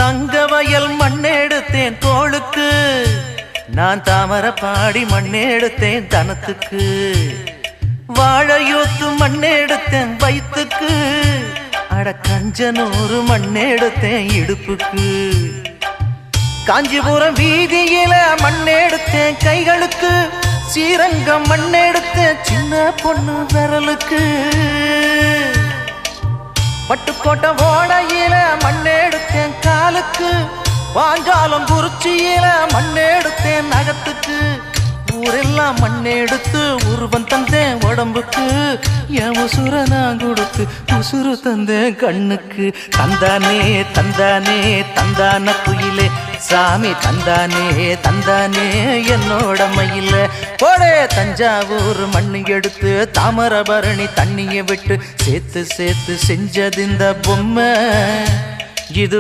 தங்க வயல் மண்ணெடுத்தேன் தோளுக்கு, நான் தாமரை பாடி மண்ணெடுத்தேன் தனத்துக்கு. வாழையூத்து மண்ணெடுத்தேன் வயிற்றுக்கு, அட கஞ்சனூறு மண்ணெடுத்தேன் இடுப்புக்கு. காஞ்சிபுரம் வீதியில மண்ணெடுத்தேன் கைகளுக்கு, ஸ்ரீரங்கம் மண்ணெடுத்தேன் சின்ன பொண்ணு விரலுக்கு. பட்டுக்கோட்டை ஓடையில மண்ணெடுத்தேன் காலுக்கு, பாஞ்சாலம் குறிச்சியில மண்ணெடுத்தேன் நகத்துக்கு. ஊரெல்லாம் மண்ணெடுத்து உருவம் தந்தேன் உடம்புக்கு, என் உசுர நான் கொடுத்து உசுறு தந்தேன் கண்ணுக்கு. தந்தானே தந்தானே தந்தான குயிலே சாமி, தந்தானே தந்தானே என்னோட மயில. போடே தஞ்சாவூர் மண்ணு எடுத்து தாமிரபரணி தண்ணிய விட்டு சேர்த்து சேர்த்து செஞ்சது இந்த பொம்மை. இது